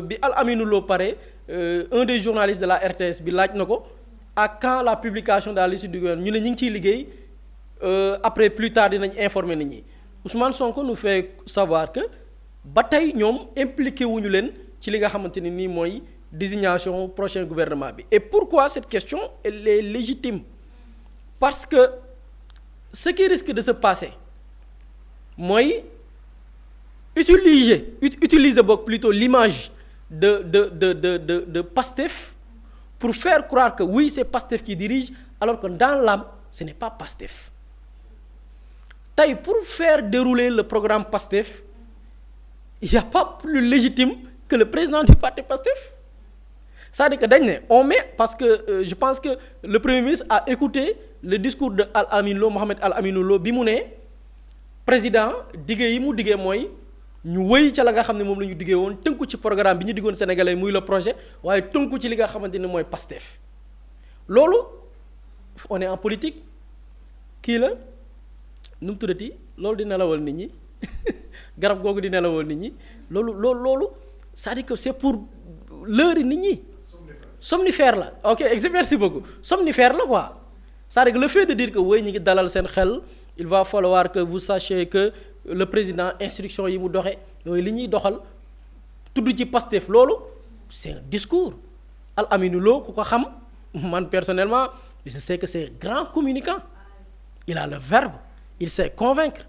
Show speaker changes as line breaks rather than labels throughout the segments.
bi Al Aminou Lo pare un des journalistes de la RTS bi laaj na ko à quand la publication de la liste du gouvernement ñu ne ñu ngi ciy liggéey après plus tard dinañ informer nit ñi Ousmane Sonko nous fait savoir que ba tey ñoom impliqué wuñu leen ci li nga xamante ni nii mooy désignation prochain gouvernement bi. Et pourquoi cette question elle est légitime? Parce que ce qui risque de se passer mooy utiliser boog plutôt l'image de Pastef pour faire croire que oui c'est Pastef qui dirige alors que dans l'âme ce n'est pas Pastef. Tey pour faire dérouler le programme Pastef il n'y a pas plus légitime que le président du parti Pastef. C'est-à-dire que dañ ne on met parce que je pense que le Premier ministre a écouté le discours de Al Aminou Lo Mohamed Al Aminou Lo bi mu ne président diggé yi mu diggee mooy ñu wëy ca la nga xam ne moom la ñu diggee woon tënku ci programme bi ñu diggoon sénégalais muy le projet waaye tënku ci li nga xamante ne mooy Pastef. Loolu on est en politique kii la nu mu tuddati loolu di nelawal nit ñi garab googu di nelawal nit ñi loolu c'est-à-dire que c'est pour l'heure nit ñi. Somnifère la ok merci beaucoup somnifère la quoi c'est-à-dire que le fait de dire que woy ñi ngi dalal seen xel il va falloir que vous sachiez que le président instruction yi mu doxe yooyu li ñuy doxal tudd ci Pastef loolu c'est un discours. Al Aminou Lo ku ko xam man personnellement je sais que c'est un grand communicant il a le verbe il sait convaincre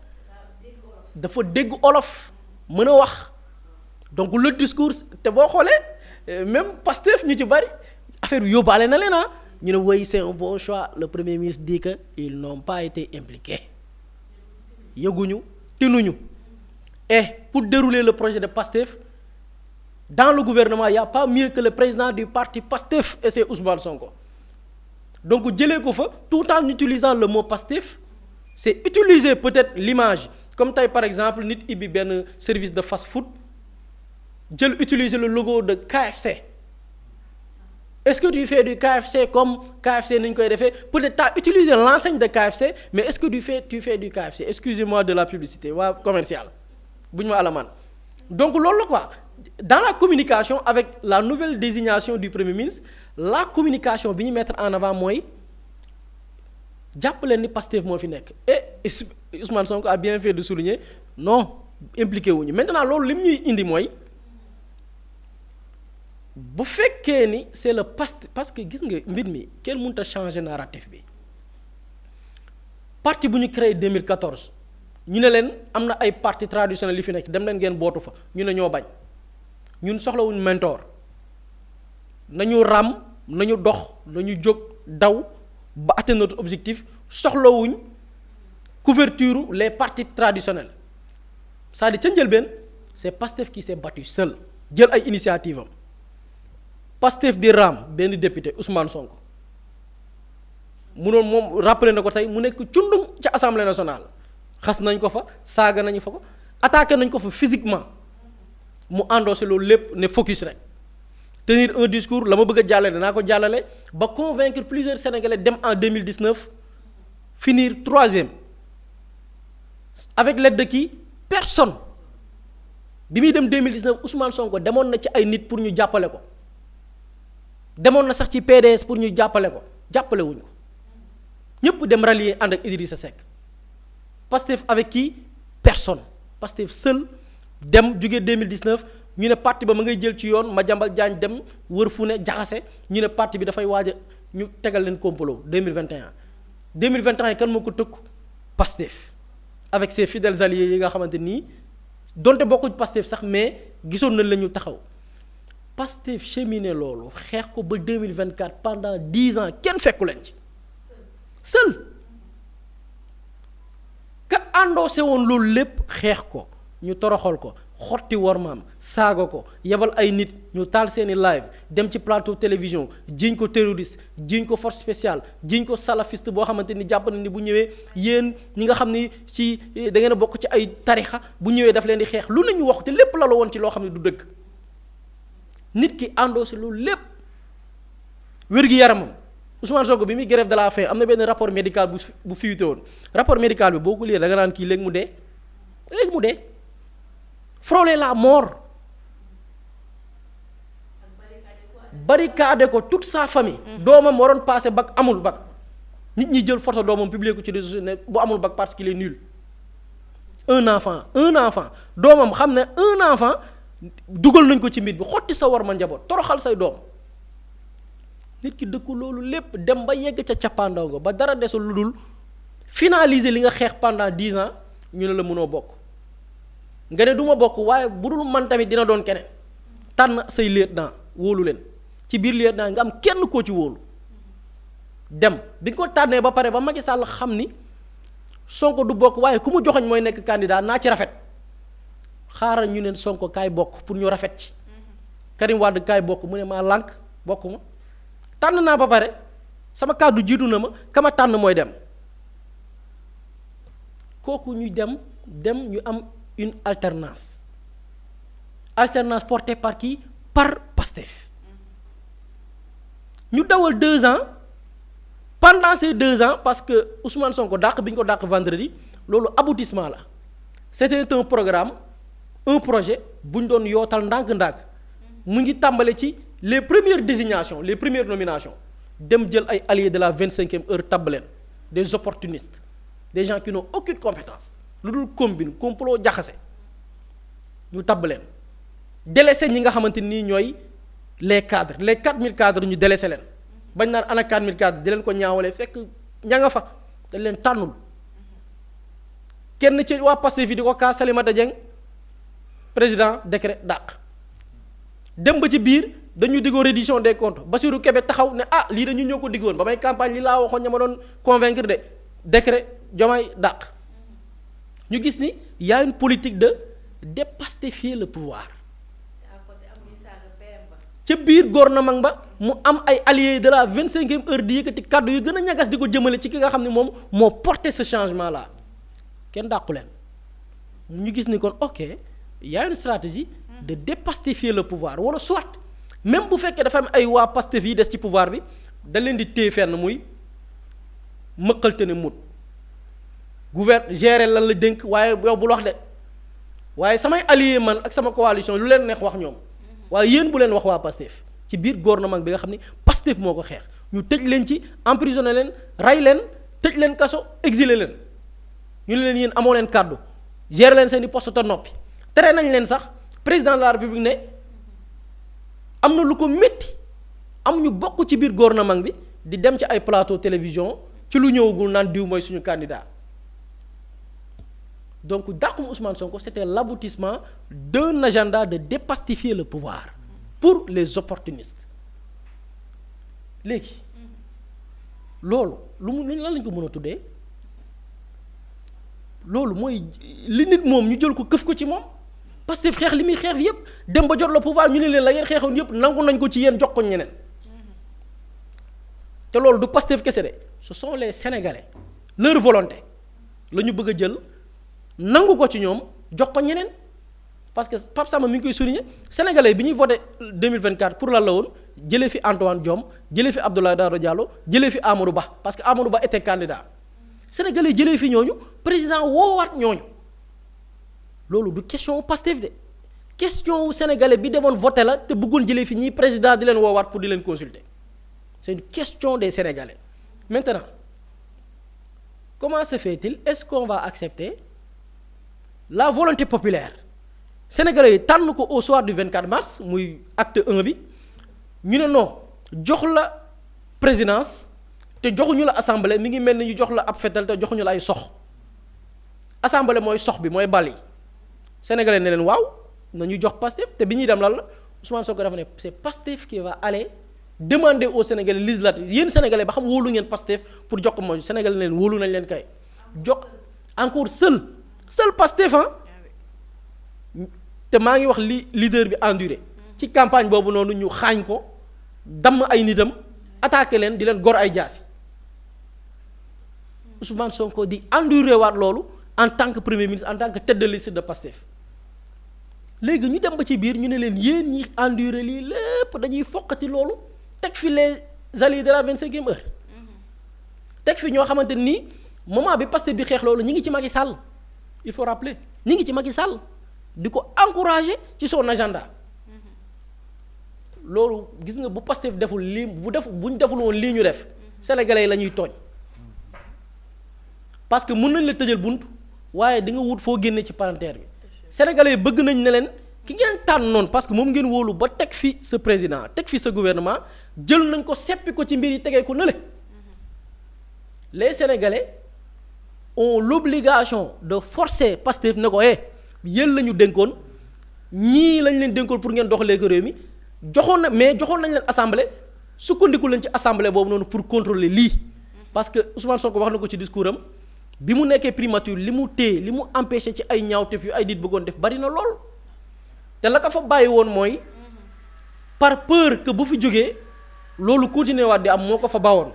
dafa dégg olof mën a wax donc le discours te boo xoolee même Pastef ñu ci bari affaire bi yóbbaale na leen ñu ne oui c'est un bon choix le premier ministre dit que ils n'ont pas été impliqués yëguñu tinuñu et pour dérouler le projet de Pastef dans le gouvernement il y a pas mieux que le président du parti Pastef et c'est Ousmane Sonko donc jëlee ko fa tout en utilisant le mot Pastef c'est utiliser peut-être l'image comme tey par exemple nit ibbi benn service de fast-food jël utiliser le logo de KFC est-ce que tu fais du KFC comme KFC ni ñu koy defee peut-être tu as utilisé l'enseigne de KFC mais est-ce que tu fais du KFC excusez-moi de la publicité waa commercial bu ñu ma alamaan donc loolu la quoi dans la communication avec la nouvelle désignation du Premier ministre la communication bi ñu mettre en avant mooy jàpp leen ni Pastef moo fi nekk et Ousmane Sonko a bien fait de souligner non impliqué wuñu maintenant loolu li mu ñuy indi mooy bu fekkee ni c'est le Pastef parce que gis nga mbir mi kenn mënut a changer narratif bi parti bu ñu créé 2014 ñu ne leen am na ay parti traditionnels yi fi nekk dem leen ngeen bootu fa ñu ne ñoo bañ ñun soxlawuñ mentor nañu ràmm nañu dox nañu jóg daw ba atteindre notre objectif soxlawuñ couverture les partis traditionnels c'est-à-dire ca njëlbeen c'est Pastef qui s'est battu seul jël ay initiative am Pastef di raam benn député Ousmane Sonko munoon moom rappelé na ko tey mu nekk cundum ca assemblée nationale xas nañ ko fa saaga nañu fa ko attaqué nañ ko fa physiquement mu endossé loolu lépp ne focus rek tenir un discours la ma bëgg a jàllale danaa ko jàllale ba convaincre plusieurs Sénégalais dem en 2019 finir 3e avec l'aide de qui personne bi muy dem 2019 Ousmane Sonko demoon na ci ay nit pour ñu jàppale ko demoon na sax ci PDS pour ñu jàppale ko jàppale wuñ ko ñëpp dem rallier ànd ak Idrissa Seck Pastef avec qui personne Pastef seul dem jóge 2019 ñu ne parti ba ma ngay jël ci yoon Madiambal Diagne dem wër fu ne jaxase ñu ne parti bi dafay waaj a ñu tegal leen complot 2021 kan moo ko tëkku Pastef avec ses fidèles alliés yi nga xamante nii donte bokkuñ Pastef sax mais gisoon nañ la ñu taxaw Pastef cheminé loolu xeex ko ba 2024 pendant 10 ans kenn fekku leen ci seul ka endossé woon loolu lépp xeex ko ñu toroxal ko xotti wormaam saaga ko yebal ay nit ñu taal seeni live dem ci plateau télévision jiñ ko terroriste jiñ ko force spéciale jiñ ko salafiste boo xamante ni jàpp na ni bu ñëwee yéen ñi nga xam ni ci da ngeen a bokk ci ay tarixa bu ñëwee daf leen di xeex lu nañu wax te lépp la woon ci loo xam ne du dëgg nit ki endossé loolu lépp wér-gi-yaramam Ousmane Sonko bi muy grève de la faim am na benn rapport médical bu fuité woon rapport médical bi boo ko lire da nga naan kii léegi mu dee frôler la mort barricadé ko toute sa famille. doomam waroon passé bac amul bac nit ñi jël photo doomam publier ko ci réseaux sociaux ne bu amul bac parce qu'il est nul. un enfant doomam xam ne un enfant dugal nañ ko ci mbir bi xotti sa war ma njaboot toroxal say doom nit ki dëkku loolu lépp dem ba yegg ca cappaandaw ga ba dara desul lu dul finaliser li nga xeex pendant 10 ans ñu ne la mënoo bokk nga ne du ma bokk waaye bu dul man tamit dina doon keneen tànn say lieutenant wóolu leen ci biir lieutenant nga am kenn koo ci wóolu dem bi nga ko tànnee ba pare ba Macky Sall xam ni Sonko du bokk waaye ku mu joxoñ mooy nekk candidat naa ci rafet xaaral ñu neen Sonko kaay bokk pour ñu rafet ci Karim Wade kaay bokk mu ne maa lànk bokk ma tànn naa ba pare sama kàddu jiitu na ma kama tànn mooy dem kooku ñu dem ñu am une alternance portée par qui par Pastef ñu dawal 2 ans pendant ces 2 ans parce que Ousmane Sonko dàq bi ñu ko dàq vendredi loolu aboutissement la c'était un programme un projet bu ñu doon yootal ndànk-ndànk mu ngi tàmbale ci les premières désignations les premières nominations dem jël ay alliés de la 25e heure tabb leen des opportunistes des gens qui n'ont aucune compétence lu dul combine complot jaxase ñu tabb leen délaissé ñi nga xamante nii ñooy les cadres les 4000 cadres ñu délaissé leen bañ naan ana 4000 cadres di leen ko ñaawalee fekk ña nga fa dañ leen tànnul kenn ci waa Pastef fi di ko kaa Salimata Dieng président décret dàq dem ba ci biir dañu diggoon reddition des comptes Bassirou Kébé taxaw ne ah lii dañu ñoo ko diggoon ba may campagne li laa waxoon ña ma doon convaincre de décret Diomaye dàq ñu gis ni y a une politique de dépastifier le pouvoir ca biir gouvernement ba mu am ay alliés de la 25e heure di yëkkati kàddu yu gën a ñagas di ko jëmale ci ki nga xam ne moom moo porté ce changement là kenn dàqu leen ñu gis ni kon ok y a une stratégie de dépastifier le pouvoir wala soit même bu fekkee dafa am ay waa Pastef yi des ci pouvoir bi da leen di téye fenn muy mëqalte ne mut gérer lan la dénk waaye yow bul wax de waaye samay alliés man ak sama coalition lu leen neex wax ñoom waaye yéen bu leen wax waa Pastef ci biir gouvernement bi nga xam ne Pastef moo ko xeex ñu tëj leen ci emprisonné leen rey leen tëj leen kaso exilé leen ñu ne leen yéen amoo leen kàddu gérer leen seen i poste te noppi tere nañ leen sax président de la république ne am na lu ko métti am ñu bokk ci biir gouvernement bi di dem ci ay plateau télévision ci lu ñëwagul naan diw mooy suñu candidat donc dàqum Ousmane Sonko c'était l'aboutissement d'un agenda de dépastifier le pouvoir pour les opportunistes léegi loolu lu mu lan lañ ko mën a tuddee loolu mooy li nit moom ñu jël ko këf ko ci moom Pastef xeex li muy xeex yépp dem ba jot le pouvoir ñu ne leen la ngeen xeexoon yépp nangu nañ ko ci yéen jox ko ñeneen te loolu du Pastef kese de ce sont les Sénégalais leur volonté la ñu bëgg a jël nangu ko ci ñoom jox ko ñeneen parce que Pape Samba mi ngi koy souligner Sénégalais bi ñuy voté 2024 pour lan la woon jëlee fi Antoine Diome jëlee fi Abdoulaye Daouda Diallo jëlee fi Amadou Ba parce que Amadou Ba était candidat Sénégalais jëlee fi ñooñu président woowaat ñooñu loolu du question Pastef de question wu Sénégalais bi demoon voté la te bëggoon jëlee fi ñii président di leen woowaat pour di leen consulter c'est une question des Sénégalais maintenant comment se fait-il est-ce qu'on va accepter la volonté populaire Sénégalais yi tànn ko au soir du 24 mars muy acte 1 bi ñu ne non jox la présidence te joxuñu la assemblée mi ngi mel ni ñu jox la ab fetal te joxuñu la ay sox assemblée mooy sox bi mooy bal yi Sénégalais ne leen waaw nañu jox Pastef te bi ñuy dem lan la Ousmane Sonko dafa ne c'est Pastef qui va aller demander aux Sénégalais législatifs yéen Sénégalais ba xam wóolu ngeen Pastef pour jox ko mooy Sénégalais ne leen wóolu nañ leen kay jox encore seul Pastef te maa ngi wax li leader bi enduré ci campagne boobu noonu ñu xaañ ko damm ay nitam attaqué leen di leen gor ay jaasi Ousmane Sonko di enduré waat loolu en tant que premier ministre en tant que tête de liste de Pastef léegi ñu dem ba ci biir ñu ne leen yéen ñi enduré lii lépp dañuy foqati loolu teg fi les alliés de la 25e heure teg fi ñoo xamante ni moment bi Pastef di xeex loolu ñi ngi ci Macky Sall il faut rappeler ñi ngi ci Macky Sall di ko encourager ci son agenda loolu gis nga bu Pastef deful lii buñ deful woon lii ñu def sénégalais yi la ñuy tooñ parce que mën nañ la tëjal bunt waaye di nga wut foo génne ci palanteer bi sénégalais yi bëgg nañ ne leen ki ngeen tànn noonu parce que moom ngeen wóolu ba teg fi sa président teg fi sa gouvernement jël nañ ko seppi ko ci mbir yi tegee ko nële les sénégalais ont l'obligation de forcer Pastef ne ko yéen la ñu dénkoon ñii lañ leen dénkoon pour ngeen doxalee ko réew mi joxoon nañ leen assemblée sukkandiku leen ci assemblée boobu noonu pour contrôler lii parce que Ousmane Sonko wax na ko ci discours am bi mu nekkee primature li mu téye li mu empêché ci ay ñaawteef yu ay nit bëggoon def bari na lool te la ko fa bàyyi woon mooy par peur que bu fi jógee loolu continuer waat di am moo ko fa bawoon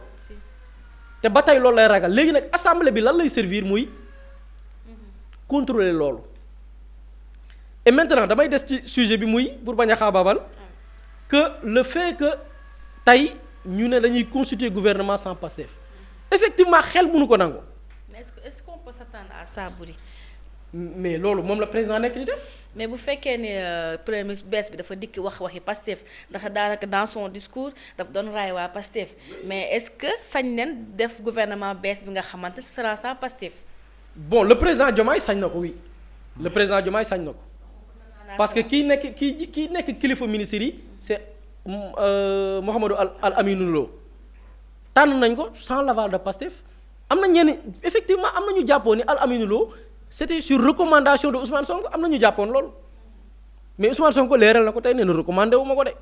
te ba tey loolu lay ragal léegi nag assemblée bi lan lay servir muy contrôler loolu et maintenant damay des ci sujet bi muy pour bañ a xaabaabal que le fait que tey ñu ne dañuy constituer gouvernement sans Pastef effectivement xel mënu ko nangu.
mais est-ce qu'on peut s'attendre à ça Boury.
mais loolu moom la président nekk di def.
mais bu fekkee ne premier ministre bees bi dafa dikk waxi Pastef ndax daanaka dans son discours daf doon raay waa Pastef mais est-ce que sañ nen def gouvernement bees bi nga xamante ce sera sans Pastef.
bon le président Diomaye sañ na ko oui le président Diomaye sañ na ko parce que kii nekk kilifa ministère yi c'est Mouhamadou Al Aminou Lo tànn nañ ko sans l'aval de Pastef am na ñenn effectivement am na ñu jàppoon ni Al Aminou Lo c'était sur recommandation de Ousmane Sonko am na ñu jàppoon loolu mais Ousmane Sonko leeral na ko tey nee na recommandé wu ma ko de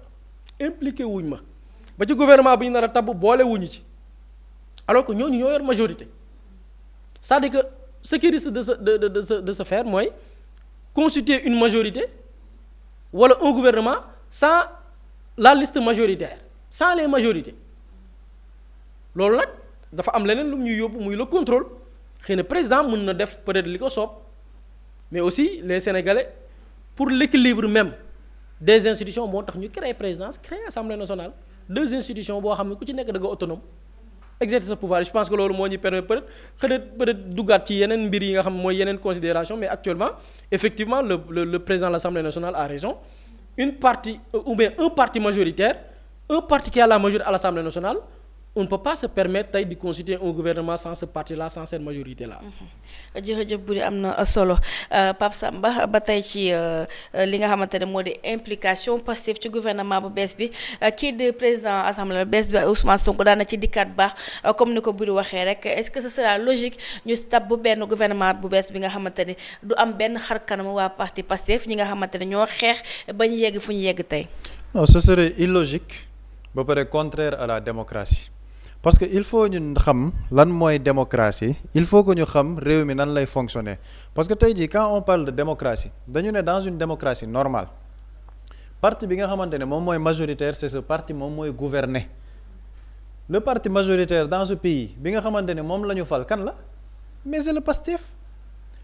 impliqué wuñ ma ba ci gouvernement bi ñu nar a tabb boole wuñu ci alors que ñooñu ñoo yor majorité c'est-à-dire que ce qui risque de se faire mooy constituer une majorité wala un gouvernement sans la liste majoritaire sans les majorités loolu nag dafa am leneen lu mu ñuy yóbbu muy le contrôle xëy na président mën na def peut-être li ko soob mais aussi les sénégalais pour l'équilibre même des institutions moo tax ñu créer présidence créer assemblée nationale deux institutions boo xam ne ku ci nekk da nga autonome exercer sa pouvoir je pense que loolu moo ñu permettre peut-être duggaat ci yeneen mbir yi nga xam mooy yeneen considération mais actuellement effectivement le président de l'Assemblée nationale a raison une partie ou bien un parti majoritaire un parti qui a la majorité à l'Assemblée nationale on ne peut pas se permettre tey di constituer un gouvernement sans ce parti-là sans cette majorité-là.
jërëjëf Boury am na solo Pape Samba ba tey ci li nga xamante ne moo di implication Pastef ci gouvernement bu bees bi kii di président assemblée bees bi Ousmane Sonko daan na ci dikkaat baax comme ni ko Boury waxee rek est-ce que ce sera logique ñu tab bu benn gouvernement bu bees bi nga xamante ne du am benn xar kanam waa parti Pastef ñi nga xamante ne ñoo xeex ba ñu yegg fu ñu yegg tey.
non ce serait illogique ba pare contraire à la démocratie. parce que il faut ñu xam lan mooy démocratie il faut que ñu xam réew mi nan lay fonctionner parce que tey jii quand on parle de démocratie dañu ne dans une démocratie normale parti bi nga xamante ne moom mooy majoritaire c'est ce parti moom mooy gouverner le parti majoritaire dans ce pays bi nga xamante ne moom la ñu fal kan la mais c'est le Pastef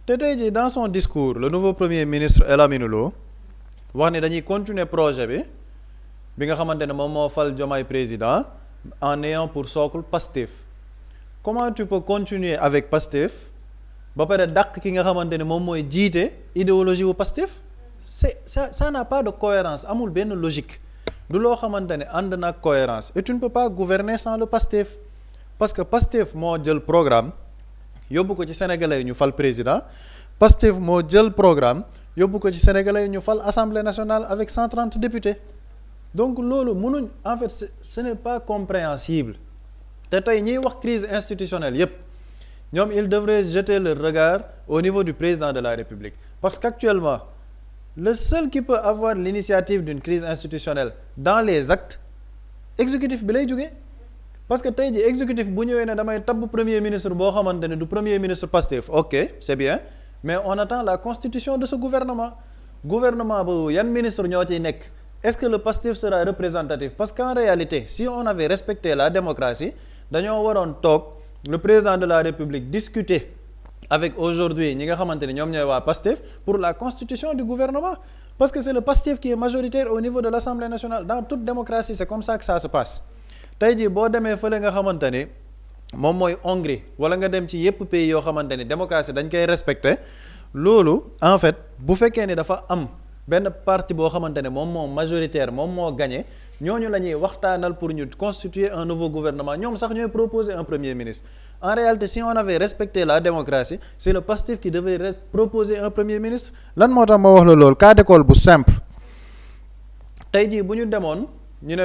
te tey jii dans son discours le nouveau premier ministre El Aminou Lo wax ni dañuy continuer projet bi nga xamante ne moom moo fal Diomaye président en ayant pour socle Pastef comment tu peux continuer avec Pastef ba pare dàq ki nga xamante ne moom mooy jiite idéologie wu Pastef ça n'a pas de cohérence amul benn logique du loo xamante ne ànd na ak cohérence et tu ne peux pas gouverner sans le Pastef parce que Pastef moo jël programme yóbbu ko ci sénégalais yi ñu fal président Pastef moo jël programme yóbbu ko ci sénégalais yi ñu fal assemblée nationale avec 130 députés donc loolu mënuñ en fait ce n'est pas compréhensible te tey ñiy wax crise institutionnelle yépp ñoom ils devraient jeter leur regard au niveau du président de la République parce qu'actuellement le seul qui peut avoir l'initiative d'une crise institutionnelle dans les actes exécutif bi lay jógee parce que tey ji exécutif bu ñëwee ne damay tabb premier ministre boo xamante ne du premier ministre Pastef ok c'est bien mais on attend la constitution de ce gouvernement boobu yan ministre ñoo ciy nekk est-ce que le Pastef sera représentatif parce qu'en réalité si on avait respecté la démocratie dañoo waroon toog le président de la République discuter avec aujourd'hui ñi nga xamante ne ñoom ñooy waa Pastef pour la constitution du gouvernement parce que c'est le Pastef qui est majoritaire au niveau de l'Assemblée nationale dans toute démocratie c'est comme ça que ça se passe tey jii boo demee fële nga xamante ni moom mooy Hongrie wala nga dem ci yépp pays yoo xamante ni démocratie dañ koy respecter loolu en fait bu fekkee ni dafa am benn parti boo xamante ne moom moo majoritaire moom moo gagné ñooñu la ñuy waxtaanal pour ñu constituer un nouveau gouvernement ñoom sax ñooy proposer un premier ministre en réalité si on avait respecté la démocratie c'est le PASTEF qui devait proposer un premier ministre. lan moo tax ma wax la loolu cas d'école bu simple tey jii bu ñu demoon ñu ne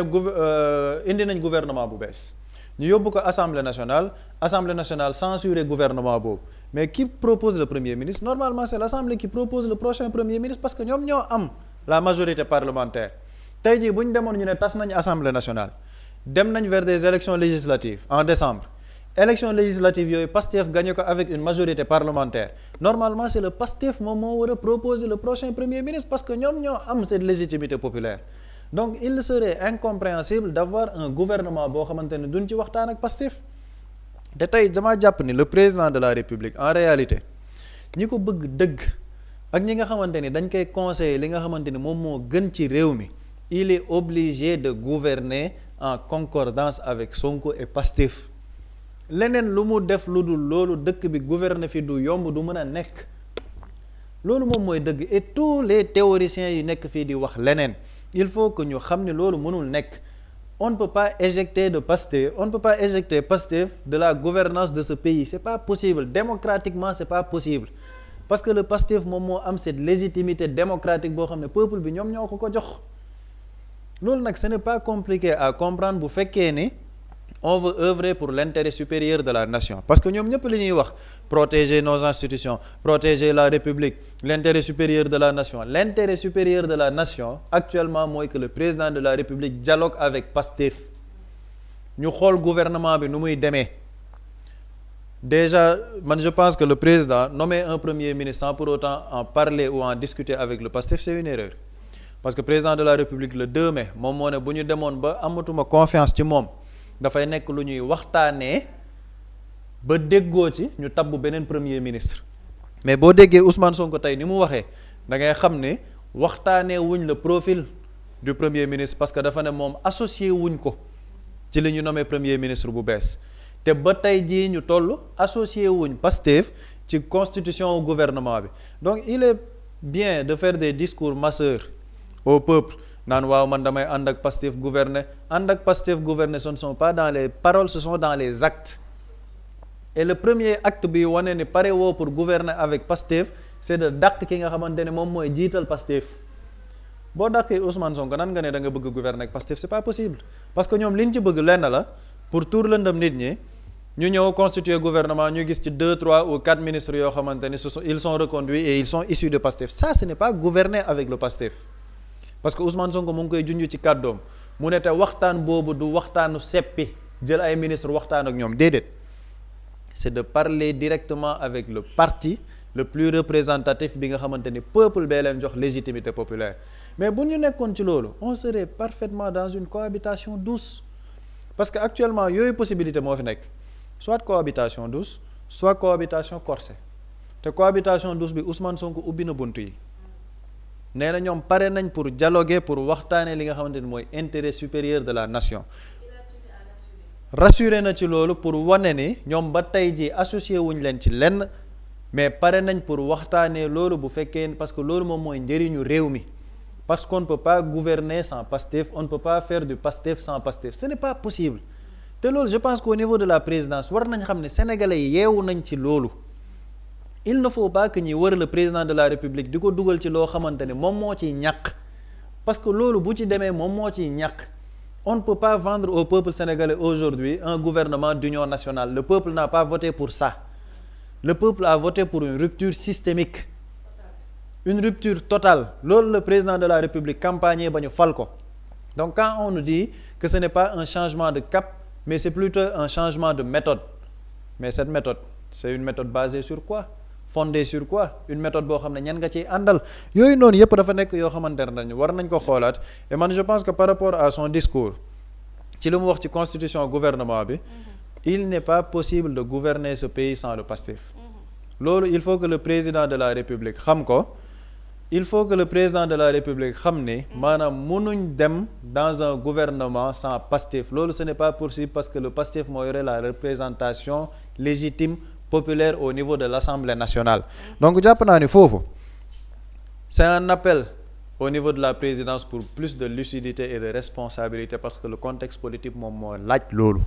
indi nañ gouvernement bu bees ñu yóbbu ko assemblée nationale censuré gouvernement boobu mais qui propose le premier ministre normalement c'est l'assemblée qui propose le prochain premier ministre parce que ñoom ñoo am la majorité parlementaire. tey jii bu ñu demoon ñu ne tas nañ assemblée nationale dem nañ vers des élections législatives en décembre élections législatives yooyu PASTEF gagné ko avec une majorité parlementaire normalement c'est le PASTEF moom moo war a proposer le prochain premier ministre parce que ñoom ñoo am cette légitimité populaire donc il serait incompréhensible d'avoir un gouvernement boo xamante ne duñ ci waxtaan ak PASTEF te tey damaa jàpp ni le président de la République en réalité ñi ko bëgg dëgg ak ñi nga xamante ni dañ koy conseiller li nga xamante ni moom moo gën ci réew mi il est obligé de gouverner en concordance avec Sonko et PASTEF leneen lu mu def lu dul loolu dëkk bi gouverner fi du yomb du mën a nekk loolu moom mooy dëgg et tous les théoriciens yu nekk fii di wax leneen il faut que ñu xam ne loolu mënul nekk on ne peut pas éjecter PASTEF de la gouvernance de ce pays c'est pas possible démocratiquement c'est pas possible parce que le PASTEF moom moo am cette légitimité démocratique boo xam ne peuple bi ñoom ñoo ko jox loolu nag ce n'est pas compliqué à comprendre bu fekkee ni on veut œuvrer pour l'intérêt supérieur de la nation parce que ñoom ñëpp li ñuy wax protéger nos institutions protéger la République l'intérêt supérieur de la nation actuellement mooy que le président de la République dialogue avec PASTEF ñu xool gouvernement bi nu muy demee déjà man je pense que le président nommer un premier ministre sans pour autant en parler ou en discuter avec le PASTEF c'est une erreur parce que président de la République le 2 mai moom moo ne bu ñu demoon ba amatuma confiance ci moom dafay nekk lu ñuy waxtaanee ba déggoo ci ñu tabb beneen premier ministre mais boo déggee Ousmane Sonko tey ni mu waxee da ngay xam ne waxtaanee wuñ le profil du premier ministre parce que dafa ne moom associé wuñ ko ci li ñu nommé premier ministre bu bees te ba tey jii ñu toll associé wuñ PASTEF ci constitution gouvernement bi donc il est bien de faire des discours masseurs au peuple naan waaw man damay ànd ak PASTEF gouverner ce ne sont pas dans les paroles ce sont dans les actes et le premier acte bi wane ni pare woo pour gouverner avec PASTEF c'est de dàq ki nga xamante ne moom mooy jiital PASTEF boo dàqee Ousmane Sonko nan nga ne da nga bëgg gouverner ak PASTEF c'est pas possible parce que ñoom liñ ci bëgg lenn la pour tuur lëndëm nit ñi ñu ñëw constituer gouvernement ñu gis ci 2, 3 ou 4 ministres yoo xamante ne ils sont reconduits et ils sont issus de PASTEF ça ce n'est pas gouverner avec le PASTEF parce que Ousmane Sonko mu ngi koy junj ci kàddoom mu ne te waxtaan boobu du waxtaanu seppi jël ay ministre waxtaan ak ñoom déedéet c'est de parler directement avec le parti le plus représentatif bi nga xamante ni peuple bee leen jox légitimité populaire mais bu ñu nekkoon ci loolu on serait parfaitement dans une cohabitation douce parce que actuellement yooyu possibilité moo fi nekk soit cohabitation douce soit cohabitation corsée te cohabitation douce bi Ousmane Sonko ubbi na bunt yi nee na ñoom pare nañ pour dialoguer pour waxtaanee li nga xamante ni mooy intérêt supérieur de la nation rassuré na ci loolu pour wane ni ñoom ba tey ji associé wuñ leen ci lenn mais pare nañ pour waxtaanee loolu bu fekkee parce que loolu moom mooy njëriñu réew mi parce qu'on ne peut pas gouverner sans PASTEF on ne peut pas faire du PASTEF sans PASTEF ce n'est pas possible te loolu je pense qu'au niveau de la présidence war nañ xam ne sénégalais yi yeewu nañ ci loolu il ne faut pas que ñuy wër le président de la République di ko dugal ci loo xamante ne moom moo ciy ñàkk parce que loolu bu ci demee moom moo ciy ñàkk on ne peut pas vendre au peuple sénégalais aujourd'hui un gouvernement d'union nationale le peuple n'a pas voté pour ça le peuple a voté pour une rupture systémique une rupture totale loolu le président de la République campagne ba ñu fal ko donc quand on nous dit que ce n'est pas un changement de cap mais c'est plutôt un changement de méthode mais cette méthode c'est une méthode basée sur quoi fondée sur quoi une méthode boo xam ne ñan nga ciy àndal yooyu noonu yëpp dafa nekk yoo xamante ne war nañ ko xoolaat et man je pense que par rapport à son discours ci li mu wax ci constitution gouvernement bi il n'est pas possible de gouverner ce pays sans le PASTEF loolu il faut que le président de la République xam ko il faut que le président de la République xam ni maanaam mënuñ dem dans un gouvernement sans PASTEF loolu ce n'est pas possible parce que le PASTEF moo yore la représentation légitime populaire au niveau de l'Assemblée nationale donc jàpp naa ni foofu c'est un appel au niveau de la présidence pour plus de lucidité et de responsabilité parce que le contexte politique moom moo laaj loolu.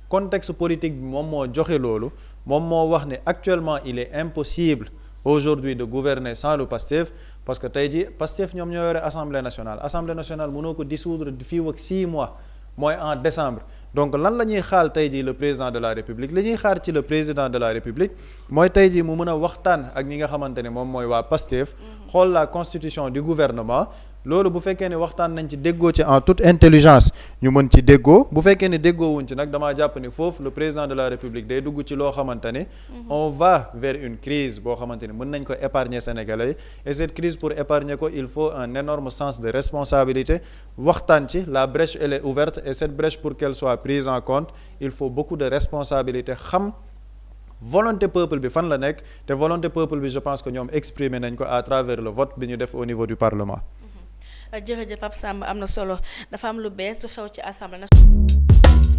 Contexte politique bi moom moo joxe loolu moom moo wax ne actuellement il est impossible aujourd'hui de gouverner sans le PASTEF parce que tey jii PASTEF ñoom ñoo yore assemblée nationale mënoo ko dissoudre fii ak 6 mois mooy en décembre. Donc lan la ñuy xaar tey jii le président de la république li ñuy xaar ci le président de la république mooy tey jii mu mën a waxtaan ak ñi nga xamante ne moom mooy waa PASTEF xool la constitution du gouvernement loolu bu fekkee ne waxtaan nañ ci déggoo ci en toute intelligence ñu mën ci déggoo bu fekkee ne déggoo wuñ ci nag damaa jàpp ni foofu le président de la république day dugg ci loo xamante ne on va vers une crise boo xamante ne mën nañ ko épargner sénégalais et cette crise pour épargner ko il faut un énorme sens de responsabilité waxtaan ci la brèche elle est ouverte et cette brèche pour qu'elle soit prise en compte il faut beaucoup de responsabilité xam volonté peuple bi fan la nekk te volonté peuple bi je pense que ñoom exprimer nañ ko à travers le vote bi ñu def au niveau du parlement.
jërëjëf Pape Samba am na solo dafa am lu bees lu xew ci assemblée nationale.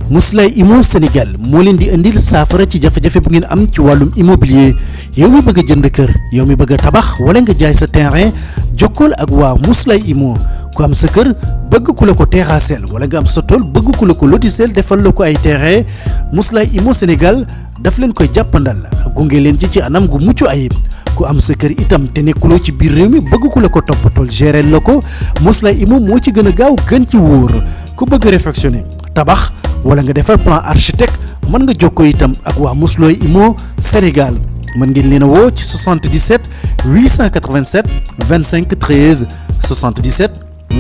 Mously Immo Sénégal moo leen di indil saafara ci jafe-jafe bu ngeen am ci wàllum immobilier yow mi bëgg a jënd kër yow mi bëgg a tabax wala nga jaay sa terrain jokkool ak waa Mously Immo ku am sa kër bëgg ku la ko terrassel wala nga am sa tool bëgg ku la ko lotisel defal la ko ay terrain Mously Immo Sénégal daf leen koy jàppandal gunge leen ci anam gu mucc ayib. ku am sa kër itam te nekkuloo ci biir réew mi bëgg ku la ko toppatool gérer la ko Mously Immo moo ci gën a gaaw gën ci wóor ku bëgg réfectionner tabax wala nga defar plan architecte mën nga jokkoo itam ak waa Mously Immo Sénégal mën ngeen leen a woo ci 77 887 25 13 77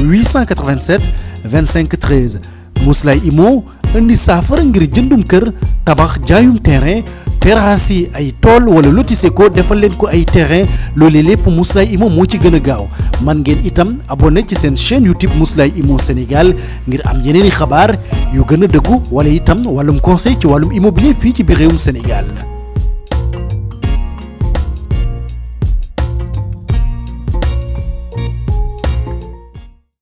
887 25 13 Mously Immo indi saafara ngir jëndum kër tabax jaayum terrain terrasse yi ay tool wala lotissé ko defal leen ko ay terrain loolu lépp Mously Immo moo ci gën a gaaw man ngeen itam abonné ci seen chaîne YouTube Mously Immo Sénégal ngir am yeneeni xabaar yu gën a dëggu wala itam wàllum conseil ci wàllum immobilier fii ci biir réewum Sénégal